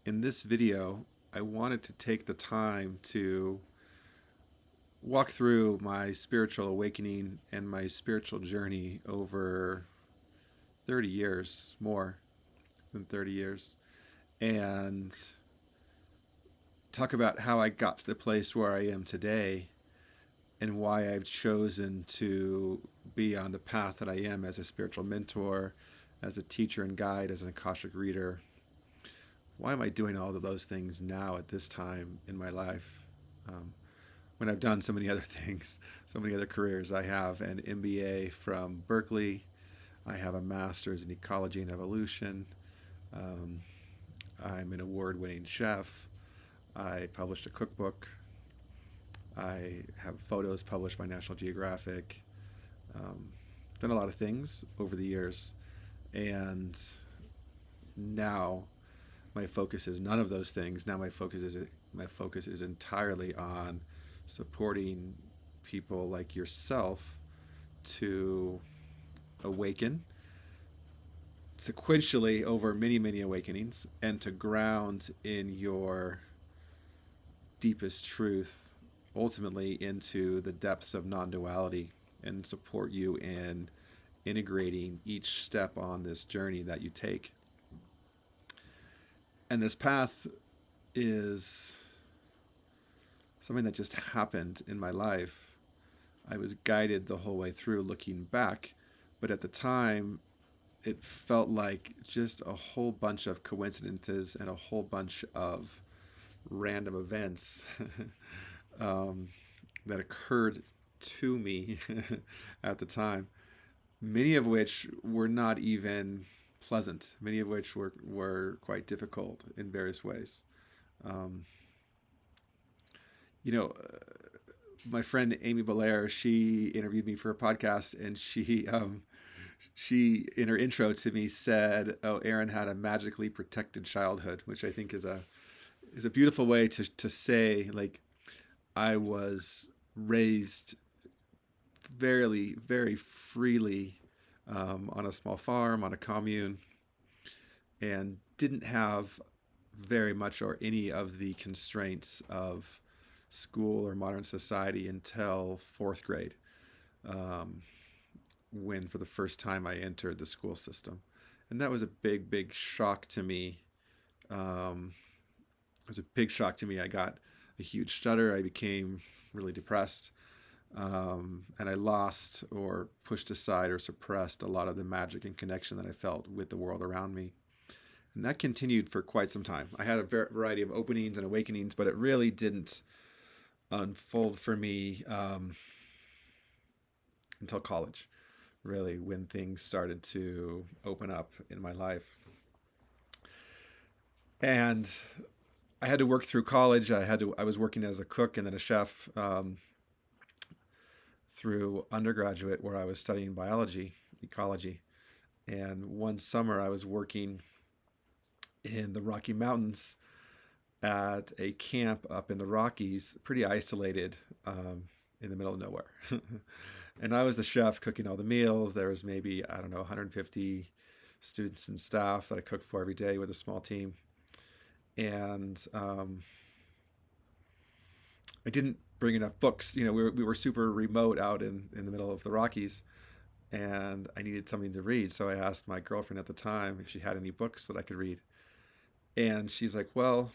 In this video, I wanted to take the time to walk through my spiritual awakening and my spiritual journey over 30 years, more than 30 years, and talk about how I got to the place where I am today and why I've chosen to be on the path that I am as a spiritual mentor, as a teacher and guide, as an Akashic reader. Why am I doing all of those things now at this time in my life? Um, when I've done so many other things, so many other careers. I have an MBA from Berkeley. I have a master's in ecology and evolution. Um, I'm an award winning chef. I published a cookbook. I have photos published by National Geographic. Um, done a lot of things over the years. And now my focus is none of those things. Now my focus is entirely on supporting people like yourself to awaken sequentially over many awakenings and to ground in your deepest truth ultimately into the depths of non-duality and support you in integrating each step on this journey that you take. And this path is something that just happened in my life. I was guided the whole way through looking back, but at the time, it felt like just a whole bunch of coincidences and a whole bunch of random events um, that occurred to me at the time, many of which were not even pleasant, many of which were quite difficult in various ways. Um, you know, my friend Amy Belair, she interviewed me for a podcast, and she in her intro to me said, "Oh, Aaron had a magically protected childhood," which I think is a beautiful way to say, like, I was raised very freely on a small farm on a commune, and didn't have very much or any of the constraints of school or modern society until fourth grade, um, when for the first time I entered the school system. And that was a big shock to me. It was a big shock to me. I got a huge stutter. I became really depressed. And I lost or pushed aside or suppressed a lot of the magic and connection that I felt with the world around me. And that continued for quite some time. I had a variety of openings and awakenings, but it really didn't unfold for me until college, really, when things started to open up in my life. And I had to work through college. I was working as a cook and then a chef through undergraduate, where I was studying biology, ecology. And one summer I was working in the Rocky Mountains at a camp up in the Rockies, pretty isolated, in the middle of nowhere. And I was the chef cooking all the meals. There was maybe, I don't know, 150 students and staff that I cooked for every day with a small team. And I didn't bring enough books. We were super remote out in the middle of the Rockies, and I needed something to read. So I asked my girlfriend at the time if she had any books that I could read. And she's like, "Well,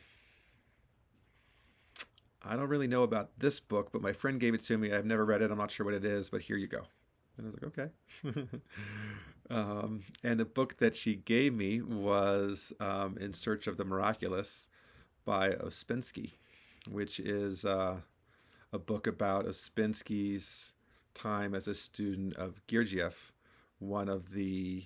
I don't really know about this book, but my friend gave it to me. I've never read it. I'm not sure what it is, but here you go." And I was like, "Okay." And the book that she gave me was In Search of the Miraculous by Ouspensky, which is a book about Ouspensky's time as a student of Gurdjieff, one of the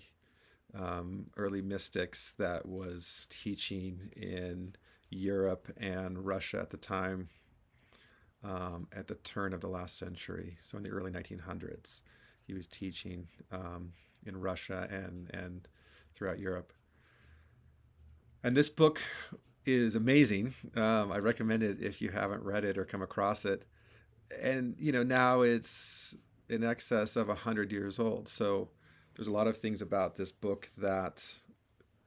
early mystics that was teaching in Europe and Russia at the time, at the turn of the last century. So in the early 1900s, he was teaching in Russia and throughout Europe. And this book is amazing. I recommend it if you haven't read it or come across it. And now it's in excess of 100 years old. So there's a lot of things about this book that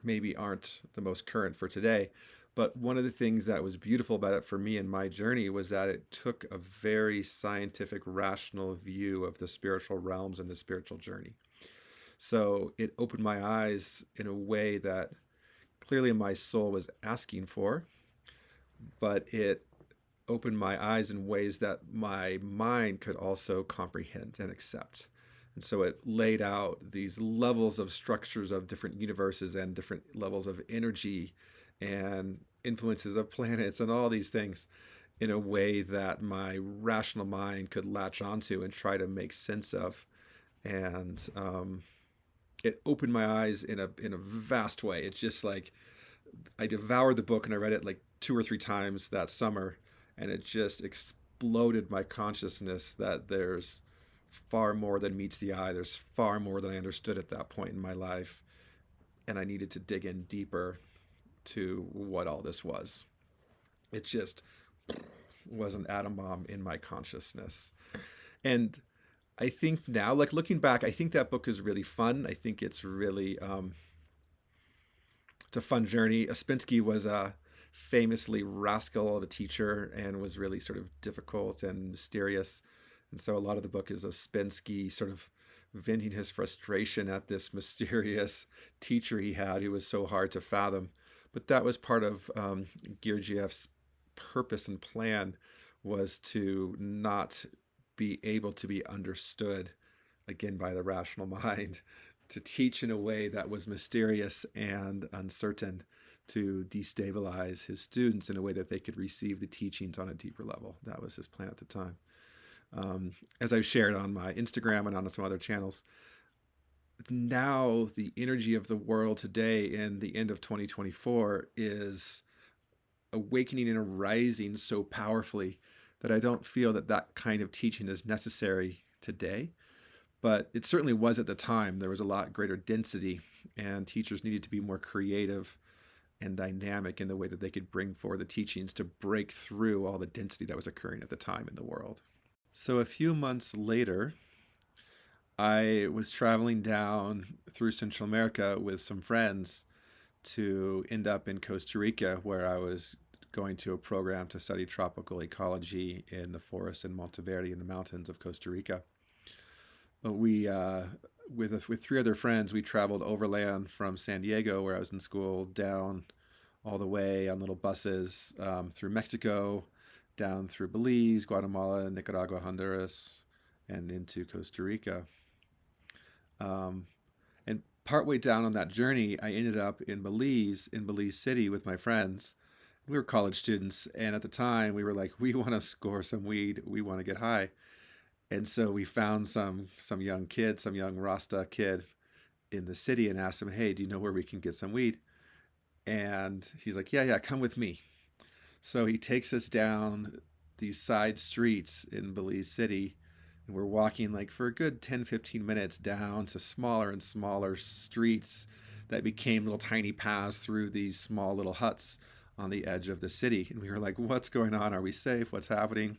maybe aren't the most current for today, But one of the things that was beautiful about it for me in my journey was that it took a very scientific, rational view of the spiritual realms and the spiritual journey. So it opened my eyes in a way that clearly my soul was asking for, but it opened my eyes in ways that my mind could also comprehend and accept. And so it laid out these levels of structures of different universes and different levels of energy and influences of planets and all these things in a way that my rational mind could latch onto and try to make sense of. And it opened my eyes in a vast way. It's just like I devoured the book and I read it like 2 or 3 times that summer, and it just exploded my consciousness that there's far more than meets the eye. There's far more than I understood at that point in my life, and I needed to dig in deeper to what all this was. It just was an atom bomb in my consciousness. And I think now, like looking back, I think that book is really fun. I think it's really it's a fun journey. Ouspensky was a famously rascal of a teacher and was really sort of difficult and mysterious. And so a lot of the book is Ouspensky sort of venting his frustration at this mysterious teacher he had who was so hard to fathom. But that was part of Gurdjieff's purpose and plan, was to not be able to be understood again by the rational mind, to teach in a way that was mysterious and uncertain, to destabilize his students in a way that they could receive the teachings on a deeper level. That was his plan at the time. As I've shared on my Instagram and on some other channels, now the energy of the world today in the end of 2024 is awakening and arising so powerfully that I don't feel that that kind of teaching is necessary today. But it certainly was at the time. There was a lot greater density, and teachers needed to be more creative and dynamic in the way that they could bring forward the teachings to break through all the density that was occurring at the time in the world. So a few months later, I was traveling down through Central America with some friends to end up in Costa Rica, where I was going to a program to study tropical ecology in the forest in Monteverde in the mountains of Costa Rica. But we, with 3 other friends, we traveled overland from San Diego, where I was in school, down all the way on little buses through Mexico, down through Belize, Guatemala, Nicaragua, Honduras, and into Costa Rica. And partway down on that journey, I ended up in Belize City with my friends. We were college students, and at the time we were like, we want to score some weed, we want to get high. And so we found some young kid, some young Rasta kid in the city, and asked him, hey, do you know where we can get some weed? And he's like, yeah, come with me. So he takes us down these side streets in Belize City, and we're walking like for a good 10-15 minutes down to smaller and smaller streets that became little tiny paths through these small little huts on the edge of the city. And we were like, what's going on? Are we safe? What's happening?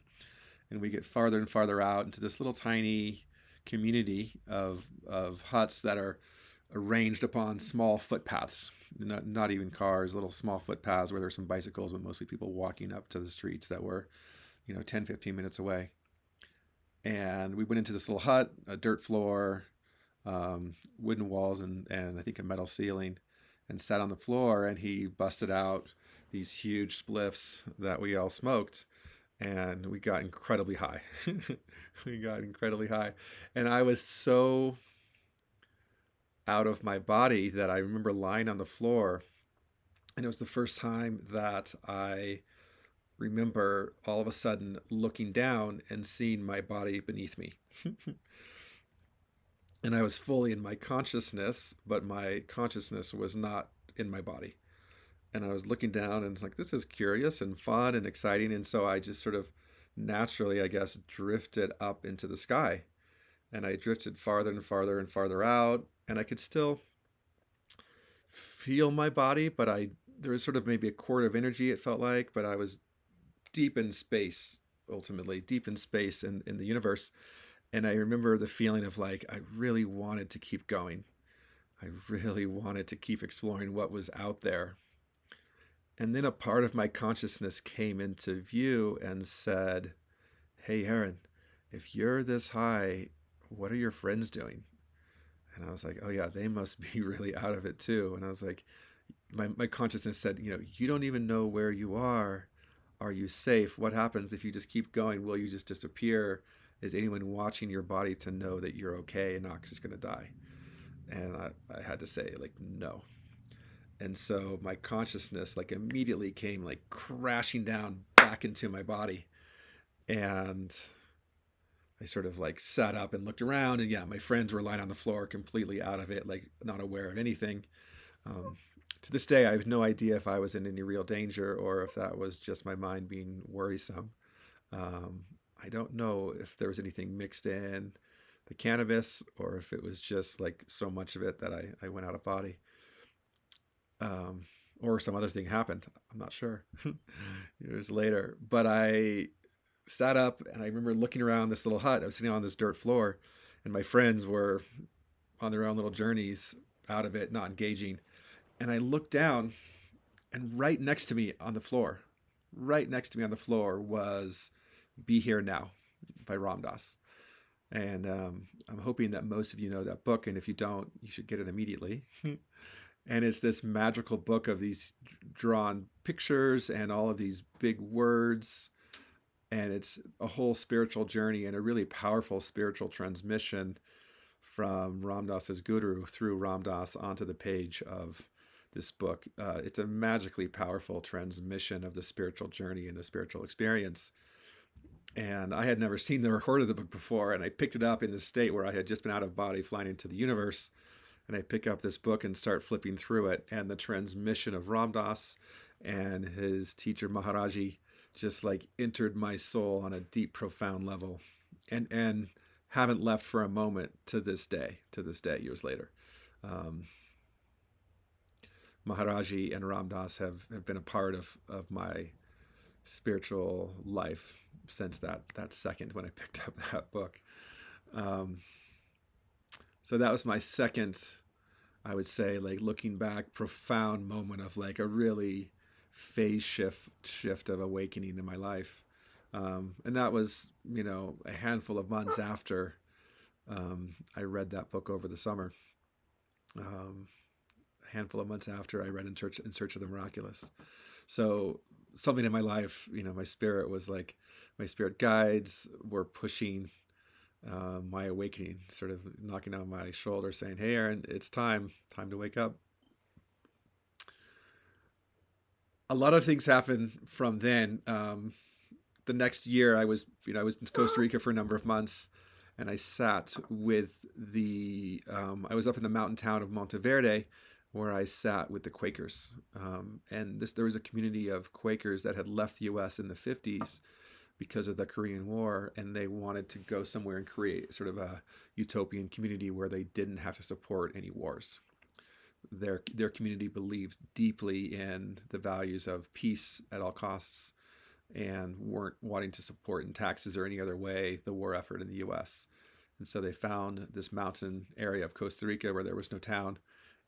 And we get farther and farther out into this little tiny community of huts that are arranged upon small footpaths, not even cars, little small footpaths where there's some bicycles, but mostly people walking up to the streets that were, 10-15 minutes away. And we went into this little hut, a dirt floor, wooden walls, and I think a metal ceiling, and sat on the floor, and he busted out these huge spliffs that we all smoked. And we got incredibly high. And I was so out of my body that I remember lying on the floor. And it was the first time that I remember all of a sudden looking down and seeing my body beneath me. And I was fully in my consciousness, but my consciousness was not in my body. And I was looking down and it's like, this is curious and fun and exciting. And so I just sort of naturally, I guess, drifted up into the sky. And I drifted farther and farther and farther out. And I could still feel my body, but there was sort of maybe a cord of energy, it felt like, but I was deep in space, ultimately, deep in space in the universe. And I remember the feeling of like, I really wanted to keep going. I really wanted to keep exploring what was out there. And then a part of my consciousness came into view and said, "Hey, Aaron, if you're this high, what are your friends doing?" And I was like, "Oh, yeah, they must be really out of it too." And I was like, my consciousness said, "You don't even know where you are. Are you safe? What happens if you just keep going? Will you just disappear? Is anyone watching your body to know that you're okay and not just going to die?" And I had to say, like, no. And so my consciousness like immediately came like crashing down back into my body. And I sort of like sat up and looked around, and yeah, my friends were lying on the floor completely out of it, like not aware of anything. Um, to this day, I have no idea if I was in any real danger or if that was just my mind being worrisome. Um, I don't know if there was anything mixed in the cannabis or if it was just like so much of it that I went out of body. Um, or some other thing happened. I'm not sure. Years later. But I sat up and I remember looking around this little hut. I was sitting on this dirt floor, and my friends were on their own little journeys out of it, not engaging. And I looked down, and right next to me on the floor, right next to me on the floor was Be Here Now by Ram Dass. And I'm hoping that most of you know that book. And if you don't, you should get it immediately. And it's this magical book of these drawn pictures and all of these big words. And it's a whole spiritual journey and a really powerful spiritual transmission from Ram Dass's guru through Ram Dass onto the page of this book. It's a magically powerful transmission of the spiritual journey and the spiritual experience. And I had never seen the record of the book before, and I picked it up in the state where I had just been out of body flying into the universe. And I pick up this book and start flipping through it, and the transmission of Ram Dass and his teacher Maharaji just like entered my soul on a deep, profound level, and haven't left for a moment to this day. Years later, um, Maharaji and Ram Dass have been a part of my spiritual life since that second when I picked up that book. Um, so that was my second, I would say, like looking back, profound moment of like a really phase shift of awakening in my life. And that was, a handful of months after I read that book over the summer. Um, a handful of months after I read In Search of the Miraculous. So something in my life, my spirit was like, my spirit guides were pushing my awakening, sort of knocking on my shoulder, saying, "Hey, Aaron, it's time to wake up." A lot of things happened from then. The next year, I was in Costa Rica for a number of months, and I sat with I was up in the mountain town of Monteverde, where I sat with the Quakers. And there was a community of Quakers that had left the U.S. in the 50s because of the Korean War, and they wanted to go somewhere and create sort of a utopian community where they didn't have to support any wars. Their community believed deeply in the values of peace at all costs and weren't wanting to support in taxes or any other way the war effort in the U.S. And so they found this mountain area of Costa Rica where there was no town,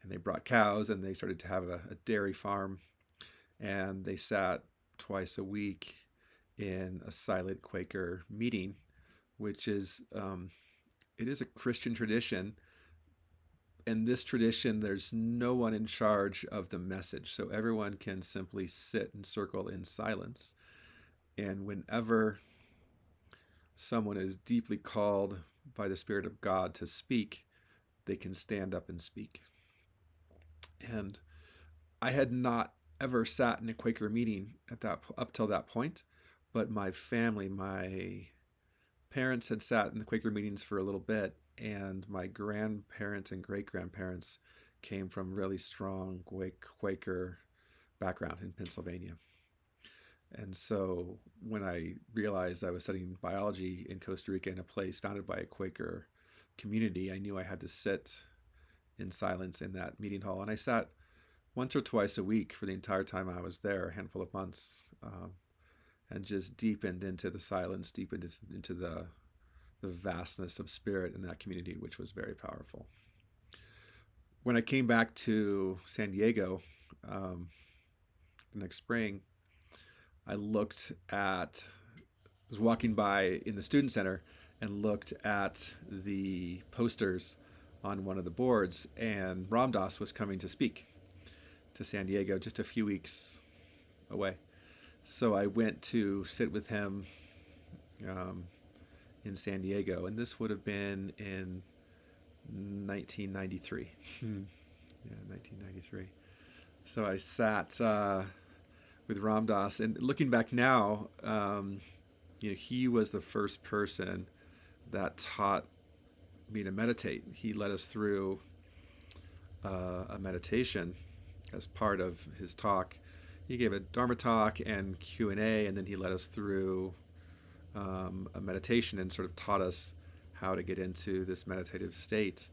and they brought cows and they started to have a dairy farm, and they sat twice a week in a silent Quaker meeting, which is it is a Christian tradition. In this tradition, there's no one in charge of the message, so everyone can simply sit and circle in silence. And whenever someone is deeply called by the Spirit of God to speak, they can stand up and speak. And I had not ever sat in a Quaker meeting up till that point, but my family, my parents had sat in the Quaker meetings for a little bit, and my grandparents and great grandparents came from really strong Quaker background in Pennsylvania. And so when I realized I was studying biology in Costa Rica in a place founded by a Quaker community, I knew I had to sit in silence in that meeting hall. And I sat once or twice a week for the entire time I was there, a handful of months, and just deepened into the silence, deepened into the vastness of spirit in that community, which was very powerful. When I came back to San Diego, the next spring, I was walking by in the student center and looked at the posters on one of the boards, and Ram Dass was coming to speak to San Diego, just a few weeks away. So I went to sit with him um, in San Diego, and this would have been in 1993. Yeah, 1993. So I sat with Ram Dass, and looking back now, he was the first person that taught me to meditate. He led us through a meditation as part of his talk. He gave a Dharma talk and Q&A, and then he led us through a meditation and sort of taught us how to get into this meditative state.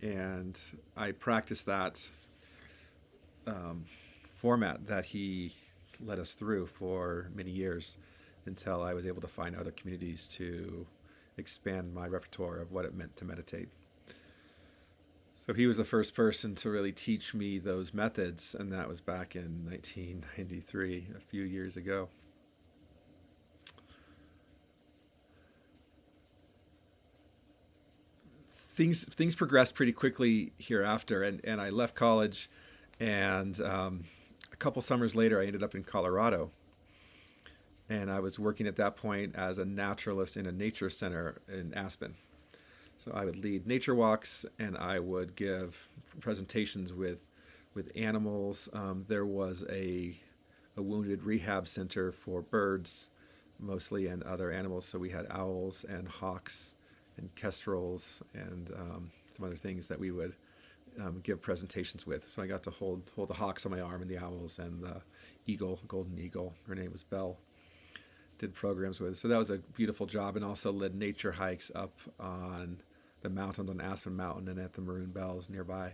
And I practiced that format that he led us through for many years until I was able to find other communities to expand my repertoire of what it meant to meditate. So he was the first person to really teach me those methods, and that was back in 1993, a few years ago. Things progressed pretty quickly hereafter, and I left college, and a couple summers later I ended up in Colorado. And I was working at that point as a naturalist in a nature center in Aspen. So I would lead nature walks, and I would give presentations with animals. There was a wounded rehab center for birds, mostly, and other animals. So we had owls and hawks and kestrels and some other things that we would give presentations with. So I got to hold the hawks on my arm and the owls and the eagle, golden eagle. Her name was Belle. Did programs with. So that was a beautiful job, and also led nature hikes up on the mountains on Aspen Mountain and at the Maroon Bells nearby.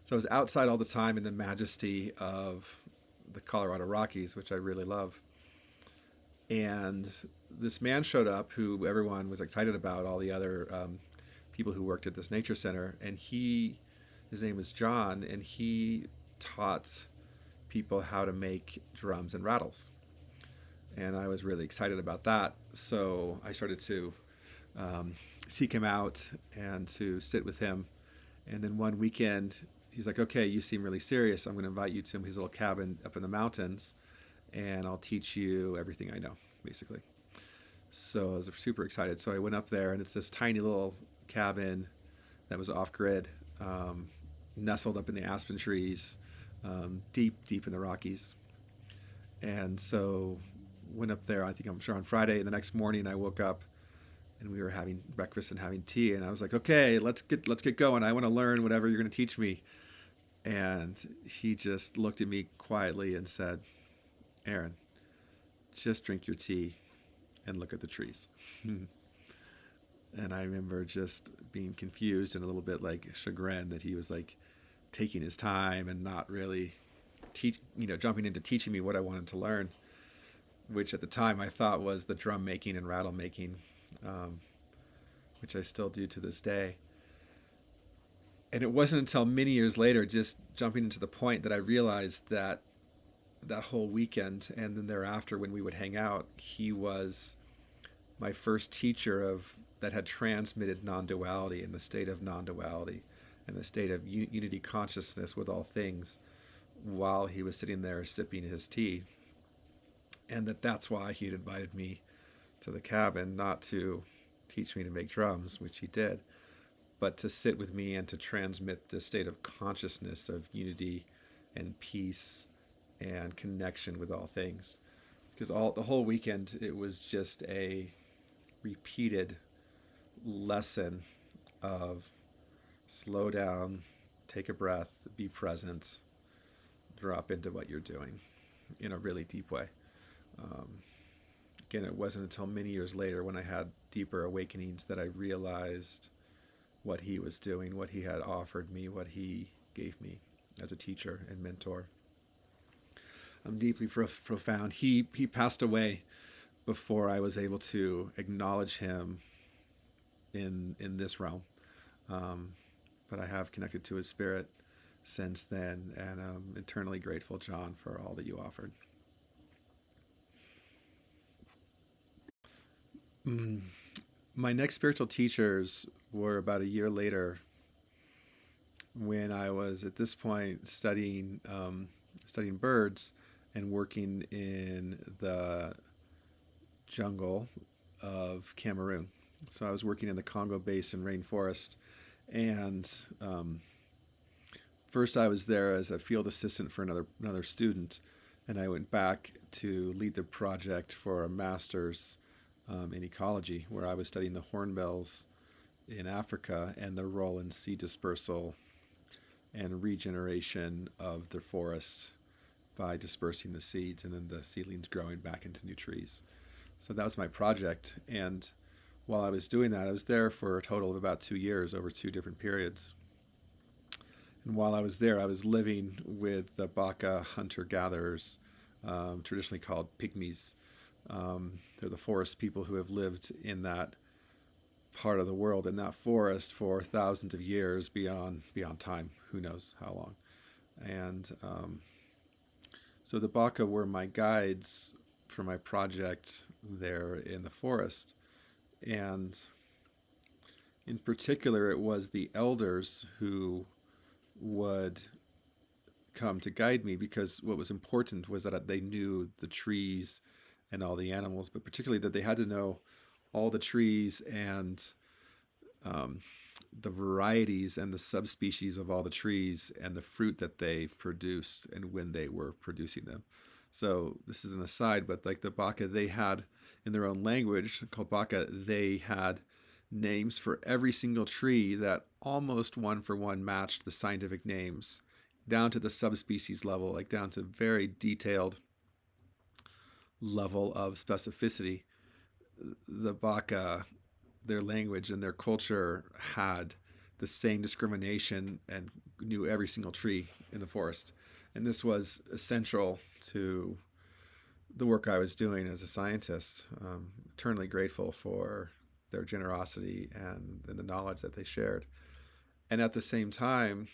So I was outside all the time in the majesty of the Colorado Rockies, which I really love. And this man showed up who everyone was excited about, all the other people who worked at this nature center. And his name was John, and he taught people how to make drums and rattles. And I was really excited about that. So I started to seek him out and to sit with him. And then one weekend, he's like, okay, you seem really serious. I'm going to invite you to his little cabin up in the mountains, and I'll teach you everything I know, basically. So I was super excited. So I went up there, and it's this tiny little cabin that was off-grid, nestled up in the aspen trees, deep in the Rockies. And so went up there, I'm sure on Friday. And the next morning I woke up and we were having breakfast and having tea. And I was like, okay, let's get going. I want to learn whatever you're going to teach me. And he just looked at me quietly and said, Aaron, just drink your tea and look at the trees. And I remember just being confused and a little bit like chagrined that he was like taking his time and not really jumping into teaching me what I wanted to learn, which at the time I thought was the drum making and rattle making, which I still do to this day. And it wasn't until many years later, just jumping into the point, that I realized that whole weekend and then thereafter when we would hang out, he was my first teacher that had transmitted non-duality and the state of non-duality and the state of unity consciousness with all things while he was sitting there sipping his tea. And that's why he had invited me to the cabin, not to teach me to make drums, which he did, but to sit with me and to transmit this state of consciousness of unity and peace and connection with all things. Because the whole weekend, it was just a repeated lesson of slow down, take a breath, be present, drop into what you're doing in a really deep way. Again, it wasn't until many years later when I had deeper awakenings that I realized what he was doing, what he had offered me, what he gave me as a teacher and mentor. Deeply profound. He passed away before I was able to acknowledge him in this realm. But I have connected to his spirit since then, and I'm eternally grateful, John, for all that you offered. Mm. My next spiritual teachers were about a year later, when I was at this point studying birds and working in the jungle of Cameroon. So I was working in the Congo Basin rainforest, and first I was there as a field assistant for another student, and I went back to lead the project for a master's in ecology, where I was studying the hornbills in Africa and their role in seed dispersal and regeneration of the forests by dispersing the seeds and then the seedlings growing back into new trees. So that was my project. And while I was doing that, I was there for a total of about 2 years over 2 different periods. And while I was there, I was living with the Baka hunter-gatherers, traditionally called pygmies. They're the forest people who have lived in that part of the world, in that forest, for thousands of years, beyond time. Who knows how long? And so the Baka were my guides for my project there in the forest. And in particular, it was the elders who would come to guide me, because what was important was that they knew the trees and all the animals, but particularly that they had to know all the trees and the varieties and the subspecies of all the trees and the fruit that they produced and when they were producing them. So this is an aside, but like the Baka, they had, in their own language called Baka, they had names for every single tree that almost one for one matched the scientific names, down to the subspecies level, like down to very detailed level of specificity. The Baka, their language and their culture, had the same discrimination and knew every single tree in the forest. And this was essential to the work I was doing as a scientist. Eternally grateful for their generosity and the knowledge that they shared. And at the same time,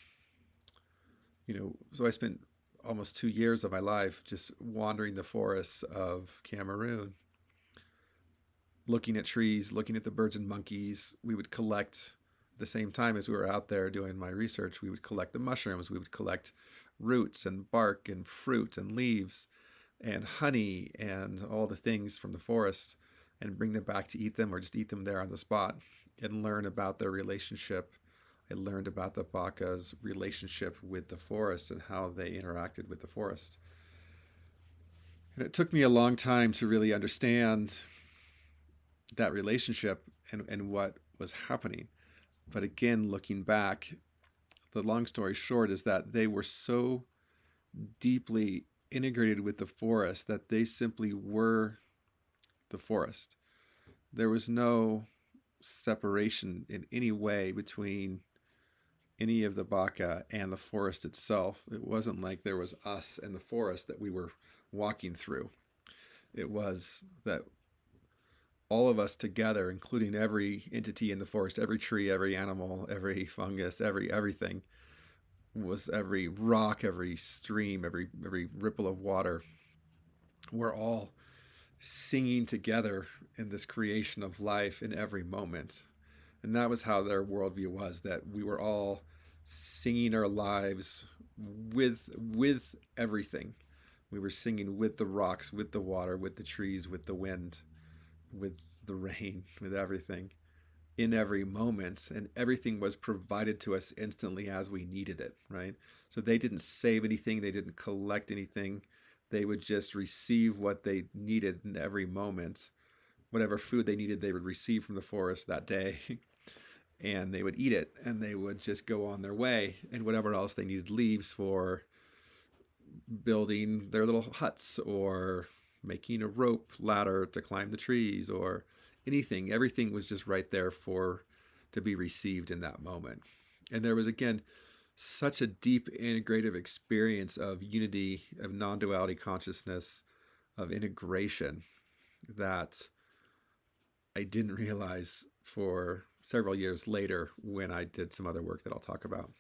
so I spent almost 2 years of my life just wandering the forests of Cameroon, looking at trees, looking at the birds and monkeys. We would collect, at the same time as we were out there doing my research, we would collect the mushrooms, we would collect roots and bark and fruit and leaves and honey and all the things from the forest, and bring them back to eat them, or just eat them there on the spot, and learn about their relationship. I learned about the Baka's relationship with the forest and how they interacted with the forest. And it took me a long time to really understand that relationship and what was happening. But again, looking back, the long story short is that they were so deeply integrated with the forest that they simply were the forest. There was no separation in any way between any of the Baka and the forest itself. It wasn't like there was us and the forest that we were walking through. It was that all of us together, including every entity in the forest, every tree, every animal, every fungus, everything, was every rock, every stream, every ripple of water, we're all singing together in this creation of life in every moment. And that was how their worldview was, that we were all singing our lives with everything. We were singing with the rocks, with the water, with the trees, with the wind, with the rain, with everything, in every moment. And everything was provided to us instantly as we needed it, right? So they didn't save anything, they didn't collect anything. They would just receive what they needed in every moment. Whatever food they needed, they would receive from the forest that day. And they would eat it, and they would just go on their way. And whatever else they needed, leaves for building their little huts, or making a rope ladder to climb the trees, or anything. Everything was just right there to be received in that moment. And there was, again, such a deep integrative experience of unity, of non-duality consciousness, of integration, that I didn't realize for several years later when I did some other work that I'll talk about.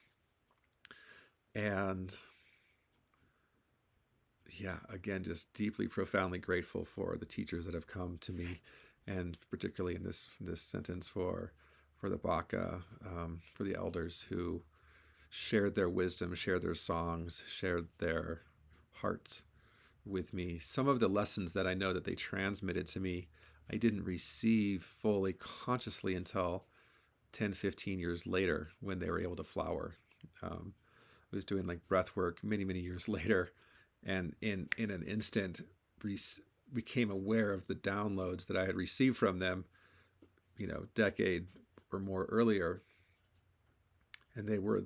And yeah, again, just deeply, profoundly grateful for the teachers that have come to me, and particularly in this sentence for the Baka, for the elders who shared their wisdom, shared their songs, shared their heart with me. Some of the lessons that I know that they transmitted to me, I didn't receive fully consciously until 10, 15 years later when they were able to flower. I was doing like breath work many, many years later, and in an instant became aware of the downloads that I had received from them, decade or more earlier, and they were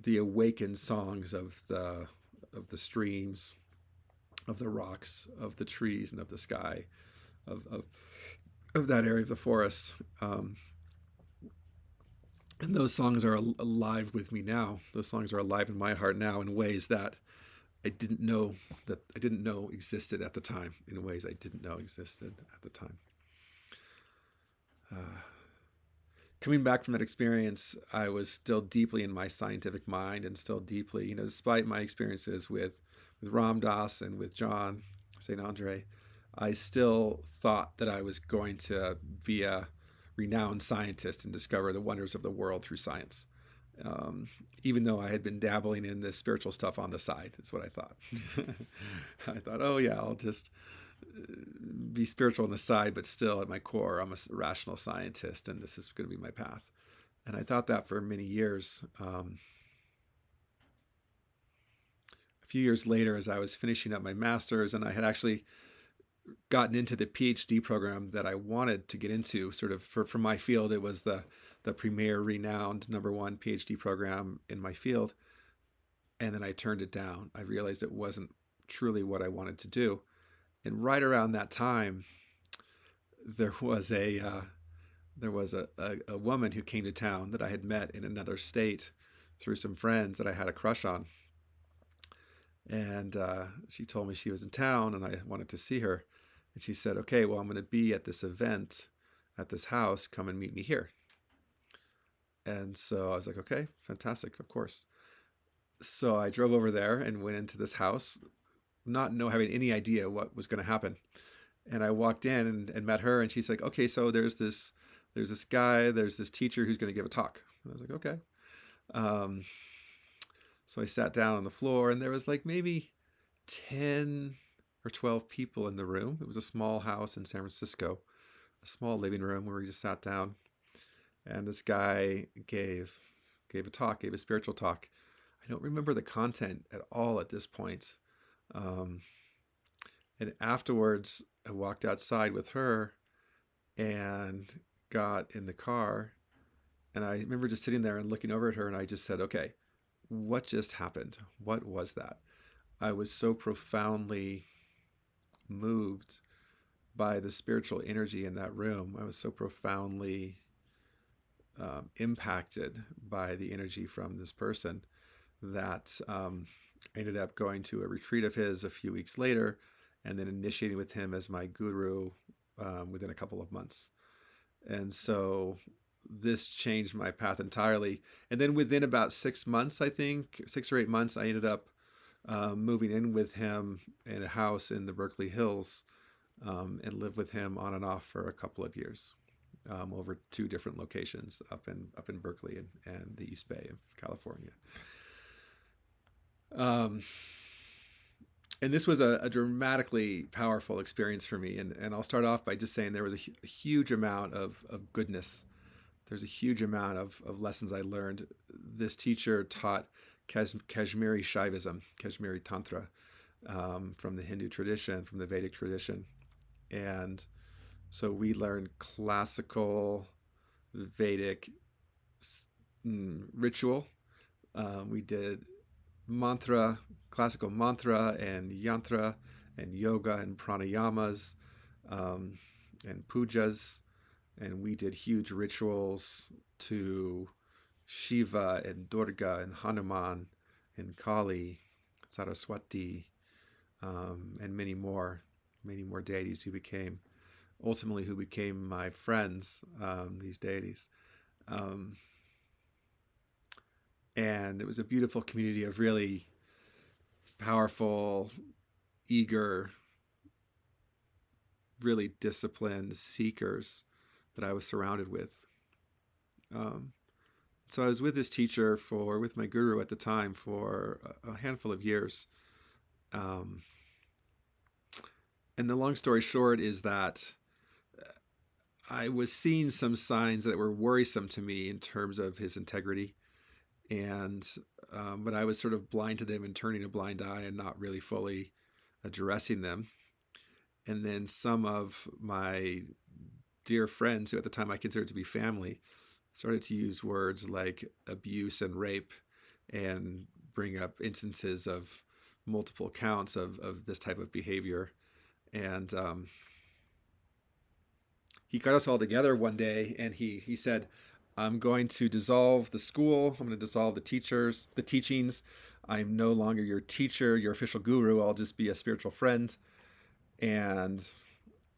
the awakened songs of the streams, of the rocks, of the trees, and of the sky, of that area of the forest. And those songs are alive with me now. Those songs are alive in my heart now in ways that I didn't know existed at the time. In ways I didn't know existed at the time. Coming back from that experience, I was still deeply in my scientific mind, and still deeply, despite my experiences with Ram Dass and with John St. Andre, I still thought that I was going to be a renowned scientist and discover the wonders of the world through science. Even though I had been dabbling in this spiritual stuff on the side, is what I thought. I thought, oh yeah, I'll just be spiritual on the side, but still at my core, I'm a rational scientist, and this is going to be my path. And I thought that for many years. A few years later, as I was finishing up my master's, and I had actually gotten into the PhD program that I wanted to get into, sort of for my field, it was the premier, renowned, #1 PhD program in my field. And then I turned it down. I realized it wasn't truly what I wanted to do. And right around that time, there was a woman who came to town that I had met in another state through some friends that I had a crush on. And she told me she was in town and I wanted to see her. And she said, okay, well, I'm going to be at this event at this house. Come and meet me here. And so I was like, okay, fantastic, of course. So I drove over there and went into this house, not having any idea what was going to happen. And I walked in and met her, and she's like, okay, so there's this guy, there's this teacher who's going to give a talk. And I was like, okay. So I sat down on the floor, and there was like maybe 10 or 12 people in the room. It was a small house in San Francisco, a small living room where we just sat down. And this guy gave a talk, gave a spiritual talk. I don't remember the content at all at this point. And afterwards, I walked outside with her and got in the car. And I remember just sitting there and looking over at her, and I just said, okay, what just happened? What was that? I was so profoundly moved by the spiritual energy in that room. I was so profoundly impacted by the energy from this person that I ended up going to a retreat of his a few weeks later, and then initiating with him as my guru within a couple of months. And so this changed my path entirely. And then within about 6 months, I think 6 or 8 months, I ended up moving in with him in a house in the Berkeley Hills, and lived with him on and off for a couple of years, over 2 different locations up in Berkeley and the East Bay of California. And this was a dramatically powerful experience for me. And I'll start off by just saying there was a huge amount of goodness. There's a huge amount of lessons I learned. This teacher taught Kashmiri Shaivism, Kashmiri Tantra, from the Hindu tradition, from the Vedic tradition. And so we learned classical Vedic ritual. We did mantra, classical mantra and yantra and yoga and pranayamas, and pujas. And we did huge rituals to Shiva and Durga and Hanuman and Kali, Saraswati, and many more deities who became my friends, these deities. And it was a beautiful community of really powerful, eager, really disciplined seekers that I was surrounded with. Um, so I was with this teacher with my guru at the time for a handful of years. Um, and the long story short is that I was seeing some signs that were worrisome to me in terms of his integrity. And, but I was sort of blind to them and turning a blind eye and not really fully addressing them. And then some of my dear friends, who at the time I considered to be family, started to use words like abuse and rape and bring up instances of multiple counts of this type of behavior. And he got us all together one day and he said, I'm going to dissolve the school. I'm going to dissolve the teachings. I'm no longer your teacher, your official guru. I'll just be a spiritual friend. And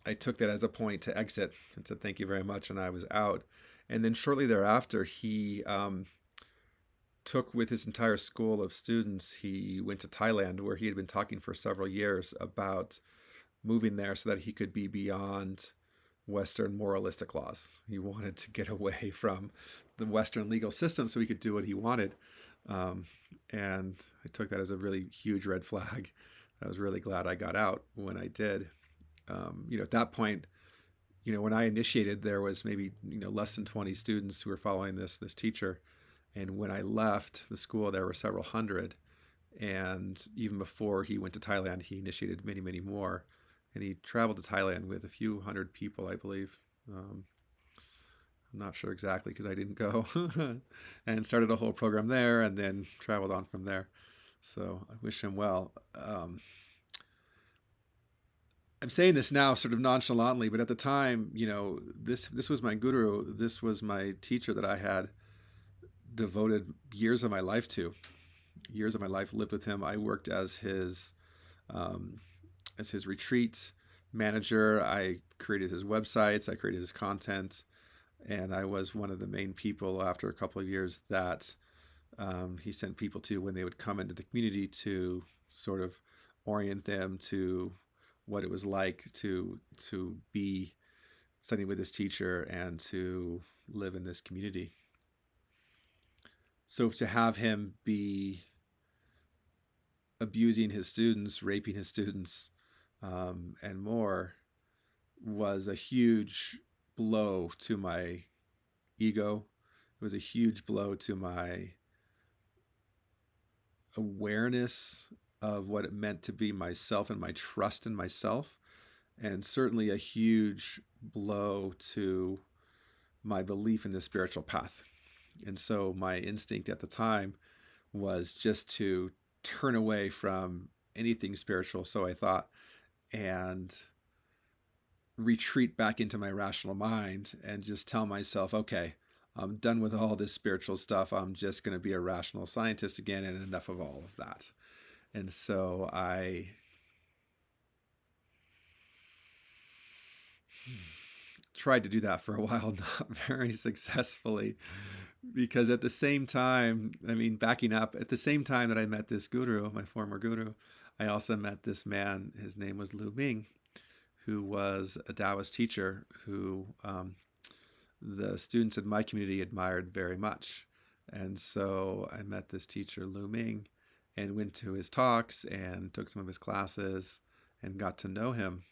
I took that as a point to exit and said, thank you very much. And I was out. And then shortly thereafter, he took with his entire school of students, he went to Thailand, where he had been talking for several years about moving there so that he could be beyond Western moralistic laws. He wanted to get away from the Western legal system so he could do what he wanted. And I took that as a really huge red flag. I was really glad I got out when I did. At that point, when I initiated, there was maybe, less than 20 students who were following this teacher. And when I left the school, there were several hundred. And even before he went to Thailand, he initiated many, many more. And he traveled to Thailand with a few hundred people, I believe. I'm not sure exactly because I didn't go. And started a whole program there and then traveled on from there. So I wish him well. I'm saying this now sort of nonchalantly, but at the time, this was my guru. This was my teacher that I had devoted years of my life to. Years of my life lived with him. I worked as his retreat manager. I created his websites. I created his content. And I was one of the main people after a couple of years that he sent people to when they would come into the community to sort of orient them to what it was like to be studying with this teacher and to live in this community. So to have him be abusing his students, raping his students, and more was a huge blow to my ego. It was a huge blow to my awareness of what it meant to be myself and my trust in myself, and certainly a huge blow to my belief in the spiritual path. And so my instinct at the time was just to turn away from anything spiritual, so I thought, and retreat back into my rational mind and just tell myself, okay, I'm done with all this spiritual stuff. I'm just going to be a rational scientist again, and enough of all of that. And so I tried to do that for a while, not very successfully, because at the same time, backing up, at the same time that I met this guru, my former guru, I also met this man. His name was Lu Ming, who was a Taoist teacher who the students in my community admired very much. And so I met this teacher, Lu Ming, and went to his talks and took some of his classes and got to know him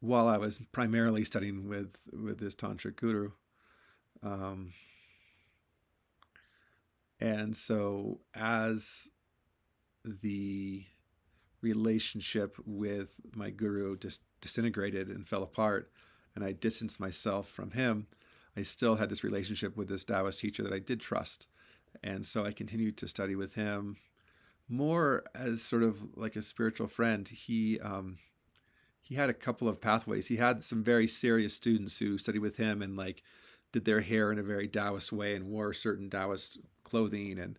while I was primarily studying with this tantric guru. And so as the relationship with my guru just disintegrated and fell apart, and I distanced myself from him, I still had this relationship with this Taoist teacher that I did trust. And so I continued to study with him more as sort of like a spiritual friend. He had a couple of pathways. He had some very serious students who studied with him and did their hair in a very Taoist way and wore certain Taoist clothing, and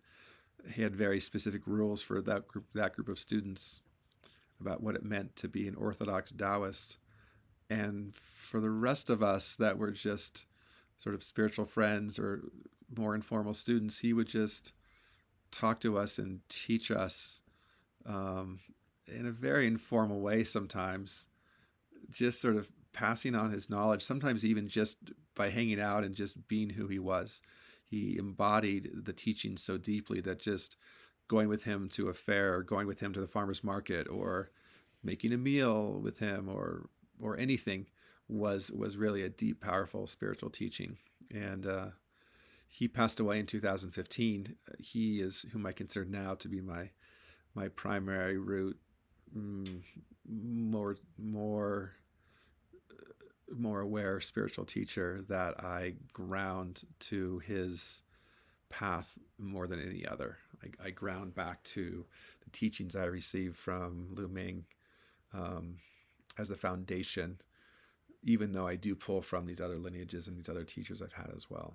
he had very specific rules for that group of students about what it meant to be an Orthodox Taoist. And for the rest of us that were just sort of spiritual friends or more informal students, he would just talk to us and teach us in a very informal way sometimes, just sort of passing on his knowledge, sometimes even just by hanging out and just being who he was. He embodied the teaching so deeply that just going with him to a fair, or going with him to the farmer's market, or making a meal with him, or anything was really a deep, powerful spiritual teaching. And he passed away in 2015. He is whom I consider now to be my primary root, more aware spiritual teacher that I ground to his path more than any other. I ground back to the teachings I received from Lu Ming as the foundation, even though I do pull from these other lineages and these other teachers I've had as well.